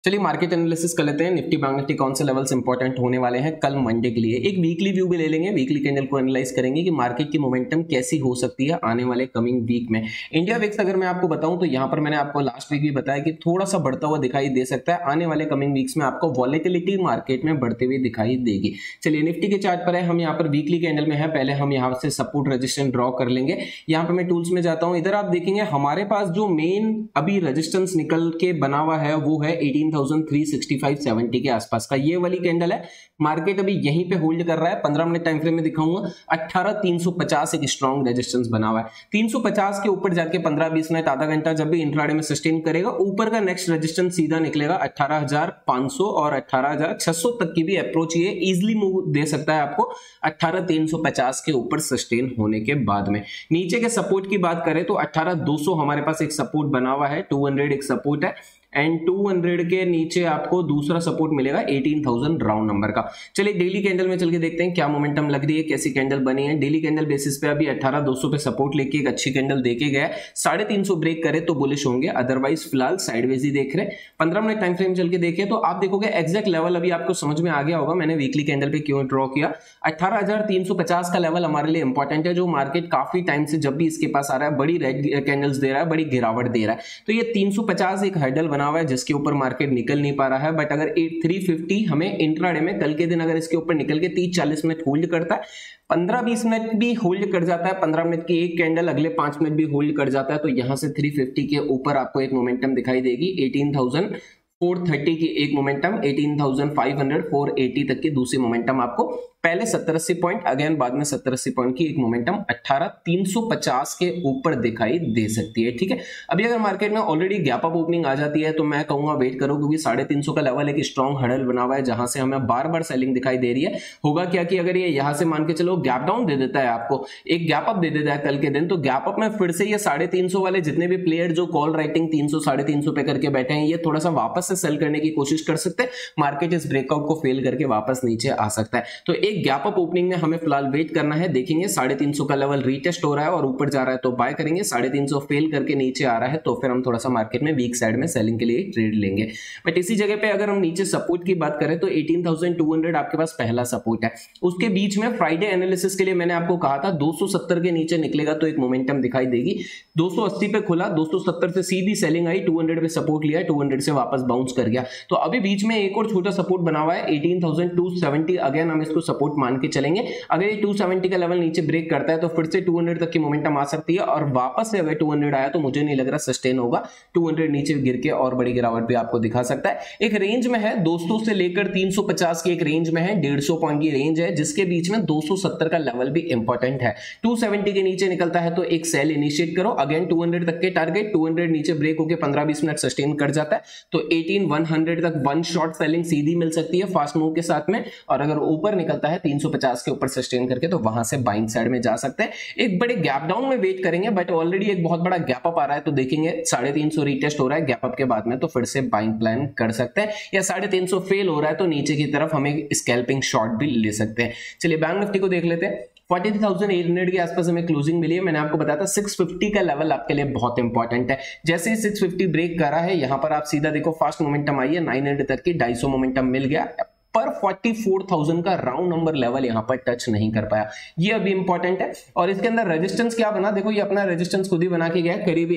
चलिए market analysis कर लेते हैं। निफ्टी बैंक निफ्टी कौन से लेवल्स इंपॉर्टेंट होने वाले हैं कल मंडे के लिए। एक वीकली व्यू भी ले लेंगे, वीकली कैंडल को एनालाइज करेंगे कि मार्केट की मोमेंटम कैसी हो सकती है आने वाले कमिंग वीक में। इंडिया विक्स अगर मैं आपको बताऊं तो यहां पर मैंने आपको लास्ट वीक भी बताया कि थोड़ा सा बढ़ता हुआ दिखाई दे सकता है। आने वाले कमिंग वीक्स में आपको वॉलेटिलिटी मार्केट में बढ़ते हुए दिखाई देगी। चलिए निफ्टी के चार्ट पर है, हम यहाँ पर वीकली कैंडल में है। पहले हम यहाँ से सपोर्ट रेजिस्टेंस ड्रॉ कर लेंगे। यहाँ पर मैं टूल्स में जाता हूँ, इधर आप देखेंगे हमारे पास जो मेन अभी रेजिस्टेंस निकल के बना हुआ है वो है 18,365.70 के आसपास का। ये वाली कैंडल है, मार्केट अभी यहीं पे होल्ड कर रहा है। 15 मिनट टाइम फ्रेम में दिखाऊंगा 18,350 एक स्ट्रॉन्ग रेजिस्टेंस बना हुआ है। 350 के ऊपर जाके 15-20 मिनट आधा घंटा जब भी इंट्राडे में सस्टेन करेगा, ऊपर का नेक्स्ट रेजिस्टेंस सीधा निकलेगा 18,500 और 18,600 तक की भी अप्रोच ये इजिली मूव दे सकता है आपको 18,350 के ऊपर सस्टेन होने के बाद में। नीचे के सपोर्ट की बात करें तो 18,200 हमारे पास एक सपोर्ट बना हुआ है, 200 एक सपोर्ट है एंड 200 के नीचे आपको दूसरा सपोर्ट मिलेगा 18,000 राउंड नंबर का। चलिए डेली कैंडल में चल के देखते हैं क्या मोमेंटम लग रही है, कैसी कैंडल बनी है। डेली कैंडल बेसिस पे अभी 18,200 पे सपोर्ट लेके एक अच्छी कैंडल देके गया, 350 ब्रेक करे तो बुलिश होंगे, अदरवाइज फिलहाल साइडवेज ही देख रहे। 15 मिनट टाइम फ्रेम चल के देखे तो आप देखोगे एग्जैक्ट लेवल अभी आपको समझ में आ गया होगा मैंने वीकली कैंडल पे क्यों ड्रॉ किया। 18,350 का लेवल हमारे लिए इंपॉर्टेंट है, जो मार्केट काफी टाइम से जब भी इसके पास आ रहा है बड़ी रेड कैंडल्स दे रहा है, बड़ी गिरावट दे रहा है। तो ये 350 एक हर्डल बना हुआ है जिसके ऊपर मार्केट निकल नहीं पा रहा है। बट अगर 350 हमें इंट्राडे में कल के दिन अगर इसके ऊपर निकल के 30-40 मिनट होल्ड करता है, 15-20 मिनट भी होल्ड कर जाता है, 15 मिनट की एक कैंडल अगले 5 मिनट भी होल्ड कर जाता है, तो यहां से 350 के ऊपर आपको एक मोमेंटम दिखाई देगी। 18,430 की एक मोमेंटम, 18,500 480 तक की दूसरी मोमेंटम आपको पहले 70-80 पॉइंट, अगेन बाद में 70-80 पॉइंट की एक मोमेंटम 18,350 के ऊपर दिखाई दे सकती है। ठीक है, अभी अगर मार्केट में ऑलरेडी गैप अप ओपनिंग आ जाती है तो मैं कहूंगा वेट करो, क्योंकि 350 का लेवल एक स्ट्रॉन्ग हर्डल बना हुआ है जहां से हमें बार बार सेलिंग दिखाई दे रही है। होगा क्या कि अगर ये यहां से मान के चलो गैप डाउन दे देता है, आपको एक गैप अप दे देता है कल के दिन, तो गैप अप में फिर से ये 350 वाले जितने भी प्लेयर जो कॉल राइटिंग 300-350 पे करके बैठे हैं, ये थोड़ा सा वापस से सेल करने की कोशिश कर सकते हैं। मार्केट इस ब्रेकआउट को फेल करके वापस नीचे आ सकता है। तो एक गैप अप ओपनिंग में हमें फिलहाल वेट करना है, देखेंगे 350 का लेवल रीटेस्ट हो रहा है और ऊपर जा रहा है तो बाय करेंगे, 350 फेल करके नीचे आ रहा है तो फिर हम थोड़ा सा मार्केट में वीक साइड में सेलिंग के लिए ट्रेड लेंगे। बट इसी जगह पे अगर हम नीचे सपोर्ट की बात करें तो 18,200 आपके पास पहला सपोर्ट है। उसके बीच में फ्राइडे एनालिसिस के लिए मैंने आपको कहा था 270 के नीचे निकलेगा तो एक मोमेंटम दिखाई देगी। 280 पे खुला, 270 से सीधी सेलिंग आई, 200 पे सपोर्ट लिया, 200 से वापस बाउंस कर गया। तो अभी बीच में एक और छोटा सपोर्ट बना हुआ है 18,270, अगेन हम इसको सपोर्ट मान के चलेंगे। अगर ये 270 का लेवल नीचे ब्रेक करता है तो फिर से 200 तक की मोमेंटम आ सकती है और वापस से अगर 200 आया तो मुझे नहीं लग रहा सस्टेन होगा। 200 नीचे गिर के और बड़ी गिरावट भी आपको दिखा सकता है। एक रेंज में है 200 से लेकर 350 की एक रेंज में है, 150 पॉइंट की रेंज है जिसके बीच में 270 का लेवल भी इंपॉर्टेंट है। 270 के नीचे निकलता है तो एक सेल इनिशिएट करो, अगेन 200 तक के टारगेट, 200 नीचे ब्रेक होकर 15-20 मिनट सस्टेन कर जाता है तो 18,100 तक वन शॉट सेलिंग सीधी मिल सकती है फास्ट मूव के साथ में। और अगर ऊपर निकलता है 350 के ऊपर सस्टेन करके तो वहां से बाइंग साइड में जा सकते हैं। एक बड़े गैप डाउन में वेट करेंगे, बट ऑलरेडी एक बहुत बड़ा गैप अप आ रहा है तो देखेंगे 350 रीटेस्ट हो रहा है गैप अप के बाद में तो फिर से बाइंग प्लान कर सकते हैं, या 350 फेल हो रहा है तो नीचे की तरफ हमें स्कैल्पिंग शॉट भी ले सकते हैं। चलिए बैंक निफ्टी को देख लेते हैं। 43,800 के आसपास हमें क्लोजिंग मिली है। मैंने आपको बताया था 650 का लेवल आपके लिए बहुत इंपॉर्टेंट है। जैसे ही 650 ब्रेक करा है, यहां पर आप सीधा देखो फास्ट मोमेंटम आई है 900 तक की, 250 मोमेंटम मिल गया, पर 44,000 का राउंड नंबर लेवल यहां पर टच नहीं कर पाया। ये अभी इंपॉर्टेंट है। और इसके अंदर रेजिस्टेंस क्या बना, देखो ये अपना रेजिस्टेंस खुद ही बना के गया, करीब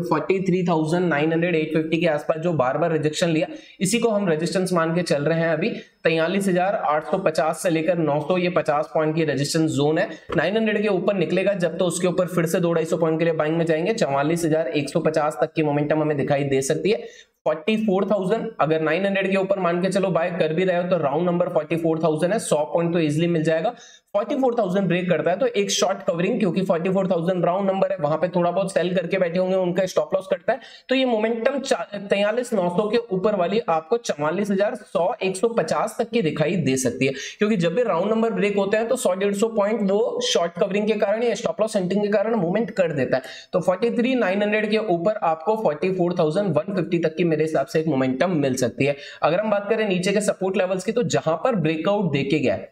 43,900 850 के आसपास जो बार बार रिजेक्शन लिया, इसी को हम रेजिस्टेंस मान के चल रहे हैं। अभी 43,850 से लेकर 900 ये 50 पॉइंट की रेजिस्टेंस जोन है। 900 के ऊपर निकलेगा जब तो उसके ऊपर फिर से 250 पॉइंट के लिए बाइंग में जाएंगे। 44,150 तक की मोमेंटम हमें दिखाई दे सकती है। 44,000 अगर 900 के ऊपर मान के चलो बाय कर भी रहे हो तो राउंड नंबर 44,000 है, 100 पॉइंट तो इजीली मिल जाएगा। 44,000 ब्रेक करता है तो एक शॉर्ट कवरिंग, क्योंकि 44,000 राउंड नंबर है, वहां पे थोड़ा बहुत सेल करके बैठे होंगे, उनका स्टॉप लॉस कटता है तो ये मोमेंटम 43,900 के ऊपर वाली आपको 44,100 150 तक की दिखाई दे सकती है। क्योंकि जब भी राउंड नंबर ब्रेक होते हैं तो 100-150 पॉइंट वो शॉर्ट कवरिंग के कारण या स्टॉप लॉस सेंटिंग के कारण मूवमेंट कर देता है। तो 43,900 के ऊपर आपको 44,150 तक की मेरे हिसाब से एक मोमेंटम मिल सकती है। अगर हम बात करें नीचे के सपोर्ट लेवल्स की, तो जहां पर ब्रेकआउट देके गया है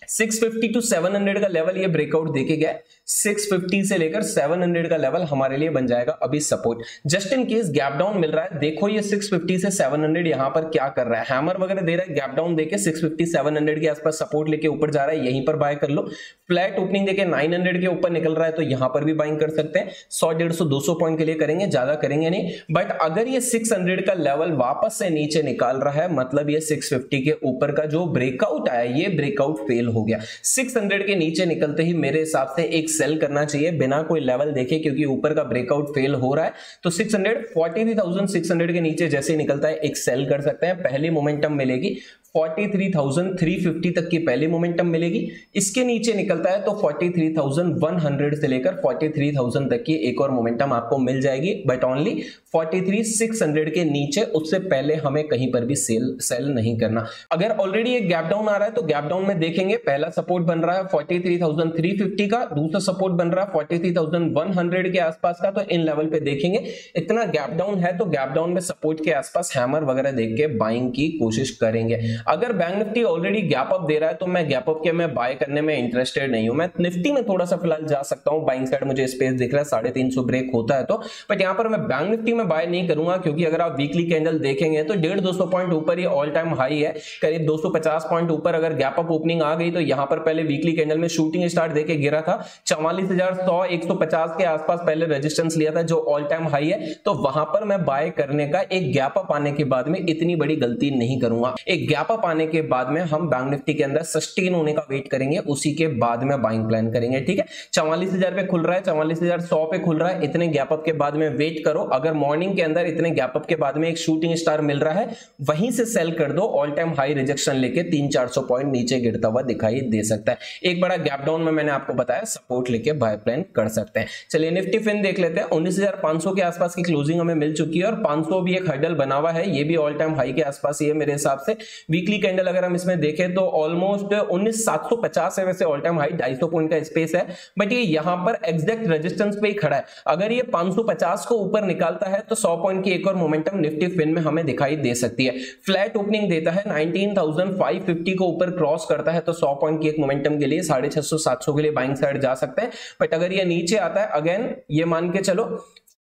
650 टू 700 का लेवल ये ब्रेकआउट देके गया। 650 से लेकर 700 का लेवल हमारे लिए बन जाएगा अभी support. Just in case gap down मिल रहा है, देखो ये 650 से 700 यहां पर क्या कर रहा है, हैमर वगैरह दे रहा है, गैप डाउन देके 650 700 के आसपास सपोर्ट लेके ऊपर जा रहा है, यहीं पर बाय कर लो। फ्लैट ओपनिंग देके 900 के ऊपर निकल रहा है तो यहां पर भी बाइंग कर सकते हैं। 100 150 200 पॉइंट के लिए करेंगे, ज्यादा करेंगे नहीं। बट अगर ये 600 का लेवल वापस से नीचे निकाल रहा है, मतलब ये 650 के ऊपर का जो ब्रेकआउट आया ये ब्रेकआउट फेल हो गया। 600 के नीचे निकलते ही मेरे हिसाब से एक सेल करना चाहिए बिना कोई लेवल देखे, क्योंकि ऊपर का ब्रेकआउट फेल हो रहा है। तो 43,600 के नीचे जैसे ही निकलता है एक सेल कर सकते हैं, पहली मोमेंटम मिलेगी। 43,350 तक की पहली मोमेंटम मिलेगी। इसके नीचे निकलता है तो 43,100 से लेकर 43,000 तक की एक और मोमेंटम आपको मिल जाएगी, बट ओनली 43,600 के नीचे, उससे पहले हमें कहीं पर भी सेल नहीं करना। अगर ऑलरेडी एक गैप डाउन आ रहा है तो गैप डाउन में देखेंगे, पहला सपोर्ट बन रहा है 43,350 का, दूसरा सपोर्ट बन रहा है 43,100 के आसपास का। तो इन लेवल पे देखेंगे, इतना गैप डाउन है तो गैप डाउन में सपोर्ट के आसपास हैमर वगैरह देख के बाइंग की कोशिश करेंगे। अगर bank Nifty already gap up दे रहा है तो मैं गैप अप के मैं बाय करने में इंटरेस्टेड नहीं हूं। मैं निफ्टी में थोड़ा सा फिलहाल जा सकता हूं, बाइंग साइड मुझे स्पेस दिख रहा है, 350 ब्रेक होता है तो, बट यहां पर मैं बैंक निफ्टी में बाय नहीं करूंगा, क्योंकि अगर आप वीकली कैंडल देखेंगे तो 150-200 पॉइंट ऊपर ये ऑल टाइम हाई है, करीब 250 पॉइंट ऊपर अगर गैप अप ओपनिंग आ गई तो यहां पर पहले वीकली कैंडल में शूटिंग स्टार देके गिरा था 44,100 150 के आसपास पहले रेजिस्टेंस लिया था जो ऑल टाइम हाई है। तो वहां पर मैं बाय करने का एक गैप अप आने के बाद में इतनी बड़ी गलती नहीं करूंगा। एक गैप अप आने के बाद में हम बैंक निफ्टी के अंदर सस्टेन होने का वेट करेंगे, उसी के बाद में बाइंग प्लान करेंगे। ठीक है, 44,000 पे खुल रहा है, 44,100 पे खुल रहा है, इतने गैप अप के बाद में वेट करो। अगर मॉर्निंग के अंदर इतने गैप अप के बाद में एक शूटिंग स्टार मिल रहा है, वहीं से सेल कर दो। ऑल टाइम हाई रिजेक्शन लेके 300-400 पॉइंट नीचे गिरता हुआ दिखाई दे सकता है। एक बड़ा गैप डाउन में मैंने आपको बताया सपोर्ट लेके बाय प्लान कर सकते हैं। चलिए निफ्टी फिन देख लेते हैं। 19,500 के आसपास की क्लोजिंग हमें मिल चुकी है और 500 भी एक हर्डल बना हुआ है, ये भी ऑल टाइम हाई के आसपास ही है मेरे हिसाब से। वीकली कैंडल अगर हम इसमें देखें तो ऑलमोस्ट 19,750 है, वैसे ऑल टाइम हाई 250 पॉइंट का स्पेस है, बट ये यहां पर एग्जैक्ट रेजिस्टेंस पे ही खड़ा है। अगर ये 550 को ऊपर निकालता है तो 100 पॉइंट की एक और मोमेंटम निफ्टी फिन में हमें दिखाई दे सकती है। फ्लैट ओपनिंग देता है 19,550 को ऊपर क्रॉस करता है तो 100 पॉइंट की एक मोमेंटम के लिए 650-700 के लिए बाइंग साइड जा सकते हैं। बट अगर ये नीचे आता है, अगेन ये मान के चलो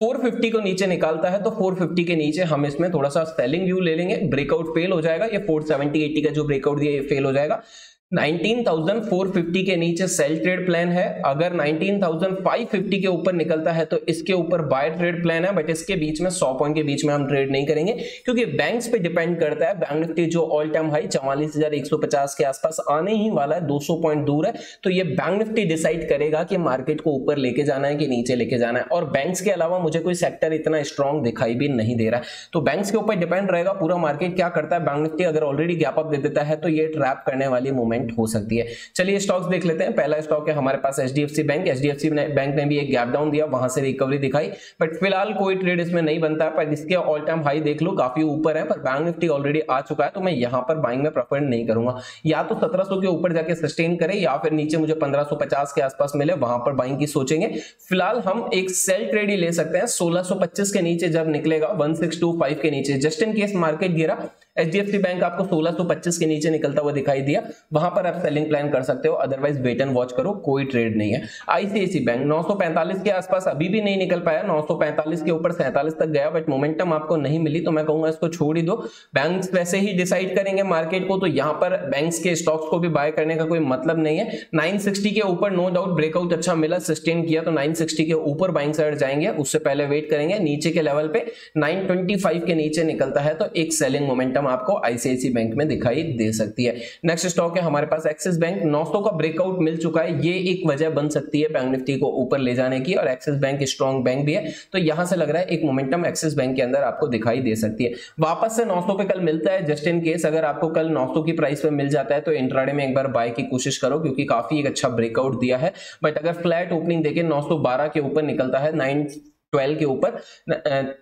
450 को नीचे निकालता है तो 450 के नीचे हम इसमें थोड़ा सा सेलिंग व्यू ले लेंगे। ब्रेकआउट फेल हो जाएगा, ये 470-80 का जो ब्रेकआउट दिया ये फेल हो जाएगा। 19,450 के नीचे सेल ट्रेड प्लान है। अगर 19,550 के ऊपर निकलता है तो इसके ऊपर बाय ट्रेड प्लान है, बट इसके बीच में 100 पॉइंट के बीच में हम ट्रेड नहीं करेंगे, क्योंकि बैंक्स पे डिपेंड करता है। बैंक निफ्टी जो ऑल टाइम हाई 44,150 के आसपास आने ही वाला है, 200 पॉइंट दूर है, तो ये बैंक निफ्टी डिसाइड करेगा कि मार्केट को ऊपर लेके जाना है कि नीचे लेके जाना है। और बैंक्स के अलावा मुझे कोई सेक्टर इतना स्ट्रॉन्ग दिखाई भी नहीं दे रहा है, तो बैंक्स के ऊपर डिपेंड रहेगा पूरा मार्केट क्या करता है। बैंक निफ्टी अगर ऑलरेडी गैप अप दे देता है तो ये ट्रैप करने वाली मूवमेंट हो सकती है। चलिए स्टॉक्स देख लेते हैं। पहला स्टॉक है हमारे पास एचडीएफसी बैंक। एचडीएफसी बैंक ने भी एक गैप डाउन दिया, वहां से रिकवरी दिखाई, बट फिलहाल कोई ट्रेड इसमें नहीं बनता है। पर इसके ऑल टाइम हाई देख लो काफी ऊपर है, पर बैंक निफ्टी ऑलरेडी आ चुका है, तो मैं यहां पर बाइंग में प्रेफर नहीं करूंगा। या तो 1700 के ऊपर जाके सस्टेन करे या फिर नीचे मुझे 1550 के आसपास मिले, वहां पर बाइंग की सोचेंगे। फिलहाल हम एक सेल ट्रेड ही ले सकते हैं 1625 के नीचे जब निकलेगा, 1625 के नीचे। जस्ट इन केस मार्केट गिरा, एचडीएफसी बैंक आपको 1625 के नीचे निकलता हुआ दिखाई दिया, वहां पर आप सेलिंग प्लान कर सकते हो, अदरवाइज वेट एंड वॉच करो, कोई ट्रेड नहीं है। आईसीआईसीआई बैंक 945 के आसपास अभी भी नहीं निकल पाया, 945 के ऊपर 47 तक गया, बट मोमेंटम आपको नहीं मिली, तो मैं कहूंगा इसको छोड़ ही दो। बैंक्स वैसे ही डिसाइड करेंगे मार्केट को, तो यहां पर बैंक्स के स्टॉक्स को भी बाय करने का कोई मतलब नहीं है। 960 के ऊपर नो डाउट ब्रेकआउट अच्छा मिला, सस्टेन किया, तो 960 के ऊपर बाइंग साइड जाएंगे, उससे पहले वेट करेंगे। नीचे के लेवल पे 925 के नीचे निकलता है तो एक सेलिंग मोमेंटम आपको आईसीआईसीआई बैंक में दिखाई दे सकती है। नेक्स्ट स्टॉक है हमारे पास एक्सिस बैंक। 900 का ब्रेकआउट मिल चुका है, ये एक वजह बन सकती है बैंक निफ्टी को ऊपर ले जाने की, और एक्सिस बैंक स्ट्रॉन्ग बैंक भी है, तो यहां से लग रहा है एक मोमेंटम एक्सिस बैंक के अंदर आपको दिखाई दे सकती है। वापस से 900 पे कल मिलता है, जस्ट इन केस अगर आपको कल 900 की प्राइस पे मिल जाता है तो इंट्राडे में एक बार बाय की कोशिश करो, क्योंकि काफी एक अच्छा ब्रेकआउट दिया है। बट अगर फ्लैट ओपनिंग देके 912 के ऊपर निकलता है, 912 के ऊपर,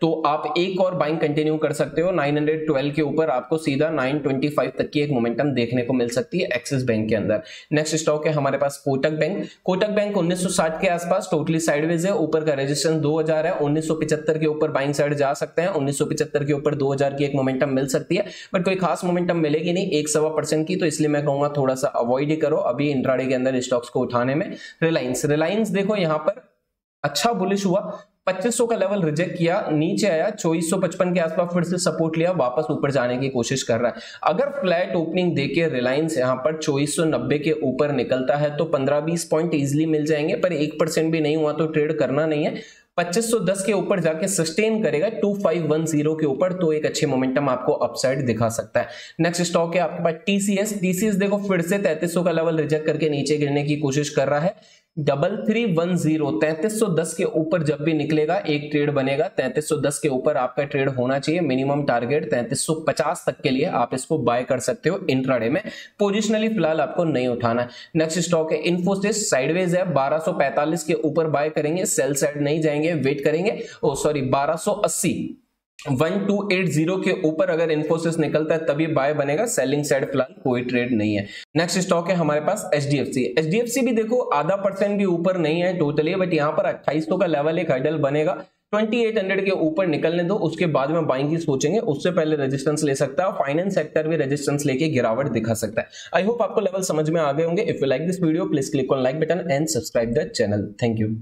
तो आप एक और बाइंग कंटिन्यू कर सकते हो। 912 के ऊपर आपको सीधा 925 तक की एक मोमेंटम देखने को मिल सकती है एक्सिस बैंक के अंदर। नेक्स्ट स्टॉक है हमारे पास कोटक बैंक। कोटक बैंक 1960 के आसपास टोटली साइडवेज है, ऊपर का रेजिस्टेंस 2000 है, 1975 के ऊपर बाइंग साइड जा सकते हैं, 1975 के ऊपर 2000 की एक मोमेंटम मिल सकती है, बट कोई खास मोमेंटम मिलेगी नहीं 1-1.25% की, तो इसलिए मैं कहूंगा थोड़ा सा अवॉइड ही करो अभी इंट्राडे के अंदर स्टॉक्स को उठाने में। रिलायंस देखो यहां पर अच्छा बुलिश हुआ, 2500 का लेवल रिजेक्ट किया, नीचे आया 2455 के आसपास, फिर से सपोर्ट लिया, वापस ऊपर जाने की कोशिश कर रहा है। अगर फ्लैट ओपनिंग देके रिलायंस यहां पर 2490 के ऊपर निकलता है तो 15-20 पॉइंट इजीली मिल जाएंगे, पर 1% भी नहीं हुआ तो ट्रेड करना नहीं है। 2510 के ऊपर जाके सस्टेन करेगा 2510 के ऊपर, तो एक अच्छे मोमेंटम आपको अपसाइड दिखा सकता है। नेक्स्ट स्टॉक है आपके पास टीसीएस देखो फिर से 3300 का लेवल रिजेक्ट करके नीचे गिरने की कोशिश कर रहा है। 3310 3310 के ऊपर जब भी निकलेगा एक ट्रेड बनेगा, 3310 के ऊपर आपका ट्रेड होना चाहिए। मिनिमम टारगेट 3350 तक के लिए आप इसको बाय कर सकते हो इंट्राडे में, पोजिशनली फिलहाल आपको नहीं उठाना है। नेक्स्ट स्टॉक है इन्फोसिस, साइडवेज है, 1245 के ऊपर बाय करेंगे, सेल साइड नहीं जाएंगे, वेट करेंगे। 1280 1280 के ऊपर अगर इन्फोसिस निकलता है तभी बाय बनेगा, सेलिंग साइड फिलहाल कोई ट्रेड नहीं है। नेक्स्ट स्टॉक है हमारे पास एचडीएफसी भी देखो 0.5% भी ऊपर नहीं है टोटली, बट यहां पर 2800 का लेवल एक हर्डल बनेगा, 2800 के ऊपर निकलने दो, उसके बाद में बाइंग की सोचेंगे, उससे पहले रेजिस्टेंस ले सकता है। फाइनेंस सेक्टर भी रेजिस्टेंस लेके गिरावट दिखा सकता है। आई होप आपको लेवल समझ में आ गए होंगे। If you like this video please click on like button and subscribe the channel. Thank you.